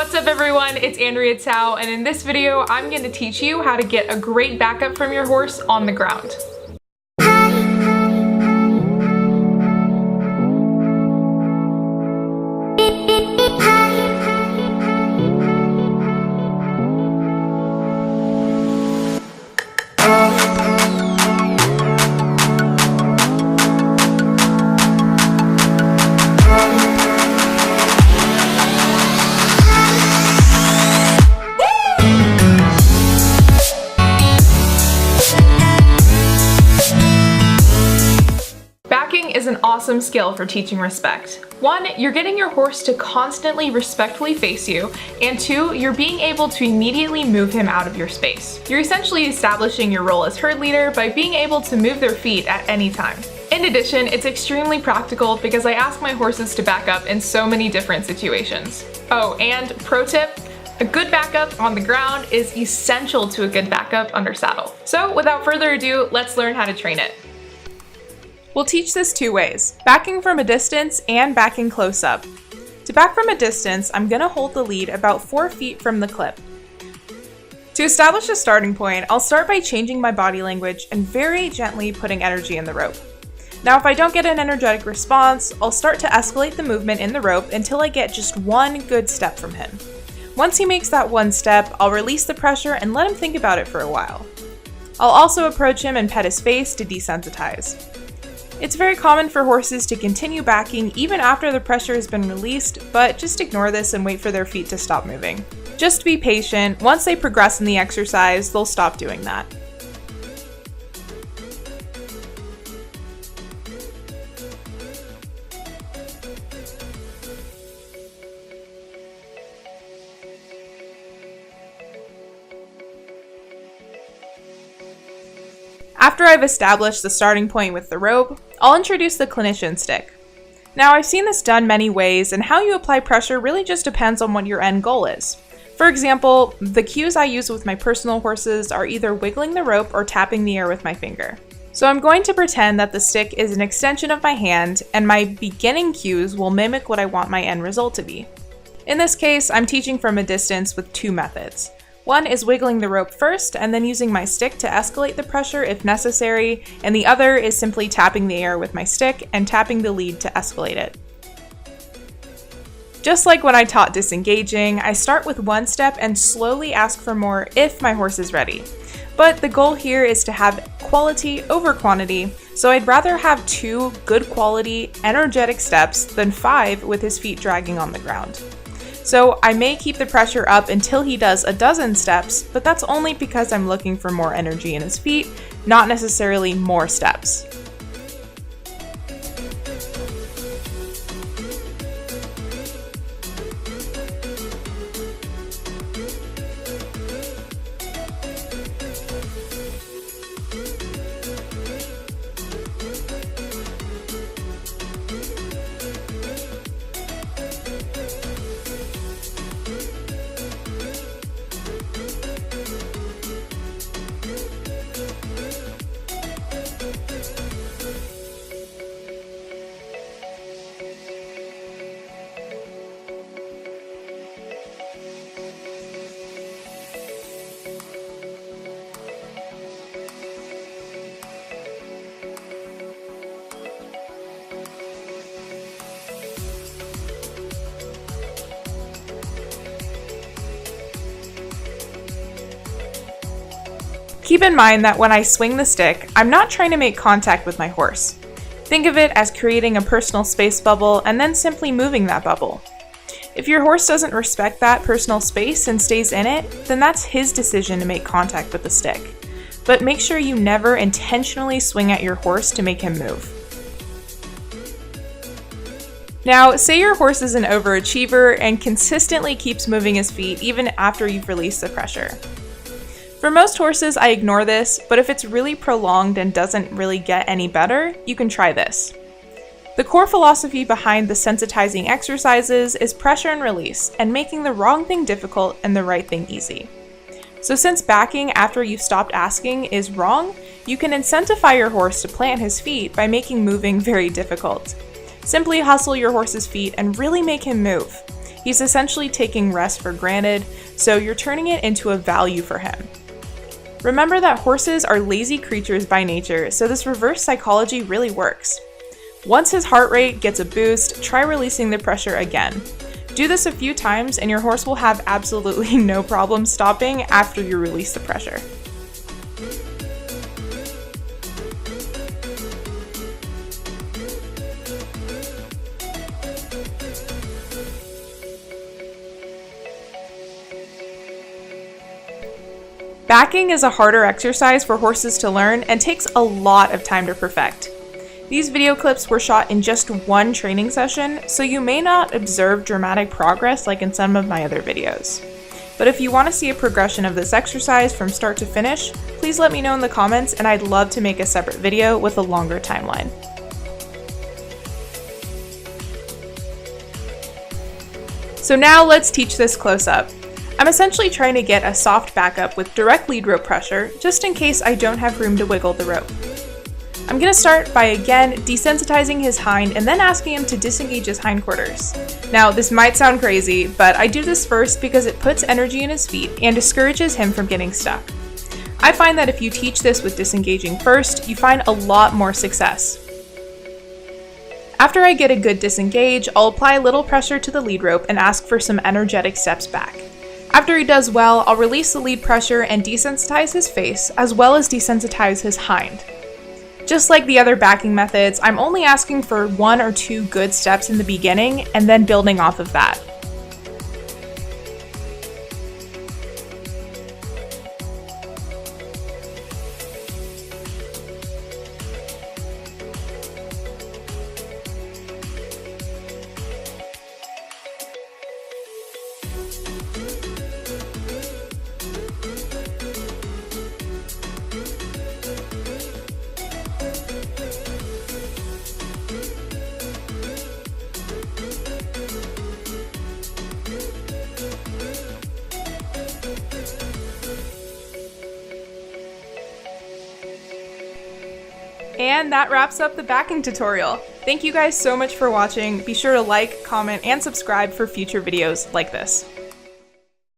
What's up everyone, it's RealAndreaCao, and in this video I'm going to teach you how to get a great backup from your horse on the ground. Backing is an awesome skill for teaching respect. 1, you're getting your horse to constantly respectfully face you, and 2, you're being able to immediately move him out of your space. You're essentially establishing your role as herd leader by being able to move their feet at any time. In addition, it's extremely practical because I ask my horses to back up in so many different situations. Oh, and pro tip, a good backup on the ground is essential to a good backup under saddle. So without further ado, let's learn how to train it. We'll teach this 2 ways, backing from a distance and backing close up. To back from a distance, I'm going to hold the lead about 4 feet from the clip. To establish a starting point, I'll start by changing my body language and very gently putting energy in the rope. Now if I don't get an energetic response, I'll start to escalate the movement in the rope until I get just 1 good step from him. Once he makes that 1 step, I'll release the pressure and let him think about it for a while. I'll also approach him and pet his face to desensitize. It's very common for horses to continue backing even after the pressure has been released, but just ignore this and wait for their feet to stop moving. Just be patient. Once they progress in the exercise, they'll stop doing that. After I've established the starting point with the rope, I'll introduce the clinician stick. Now I've seen this done many ways, and how you apply pressure really just depends on what your end goal is. For example, the cues I use with my personal horses are either wiggling the rope or tapping the air with my finger. So I'm going to pretend that the stick is an extension of my hand, and my beginning cues will mimic what I want my end result to be. In this case, I'm teaching from a distance with 2 methods. 1 is wiggling the rope first and then using my stick to escalate the pressure if necessary, and the other is simply tapping the air with my stick and tapping the lead to escalate it. Just like when I taught disengaging, I start with 1 step and slowly ask for more if my horse is ready. But the goal here is to have quality over quantity, so I'd rather have 2 good quality, energetic steps than 5 with his feet dragging on the ground. So I may keep the pressure up until he does a dozen steps, but that's only because I'm looking for more energy in his feet, not necessarily more steps. Keep in mind that when I swing the stick, I'm not trying to make contact with my horse. Think of it as creating a personal space bubble and then simply moving that bubble. If your horse doesn't respect that personal space and stays in it, then that's his decision to make contact with the stick. But make sure you never intentionally swing at your horse to make him move. Now, say your horse is an overachiever and consistently keeps moving his feet even after you've released the pressure. For most horses, I ignore this, but if it's really prolonged and doesn't really get any better, you can try this. The core philosophy behind the sensitizing exercises is pressure and release, and making the wrong thing difficult and the right thing easy. So since backing after you've stopped asking is wrong, you can incentivize your horse to plant his feet by making moving very difficult. Simply hustle your horse's feet and really make him move. He's essentially taking rest for granted, so you're turning it into a value for him. Remember that horses are lazy creatures by nature, so this reverse psychology really works. Once his heart rate gets a boost, try releasing the pressure again. Do this a few times and your horse will have absolutely no problem stopping after you release the pressure. Backing is a harder exercise for horses to learn and takes a lot of time to perfect. These video clips were shot in just one training session, so you may not observe dramatic progress like in some of my other videos. But if you want to see a progression of this exercise from start to finish, please let me know in the comments and I'd love to make a separate video with a longer timeline. So now let's teach this close up. I'm essentially trying to get a soft backup with direct lead rope pressure, just in case I don't have room to wiggle the rope. I'm going to start by again desensitizing his hind and then asking him to disengage his hindquarters. Now this might sound crazy, but I do this first because it puts energy in his feet and discourages him from getting stuck. I find that if you teach this with disengaging first, you find a lot more success. After I get a good disengage, I'll apply a little pressure to the lead rope and ask for some energetic steps back. After he does well, I'll release the lead pressure and desensitize his face, as well as desensitize his hind. Just like the other backing methods, I'm only asking for 1 or 2 good steps in the beginning and then building off of that. And that wraps up the backing tutorial. Thank you guys so much for watching. Be sure to like, comment, and subscribe for future videos like this.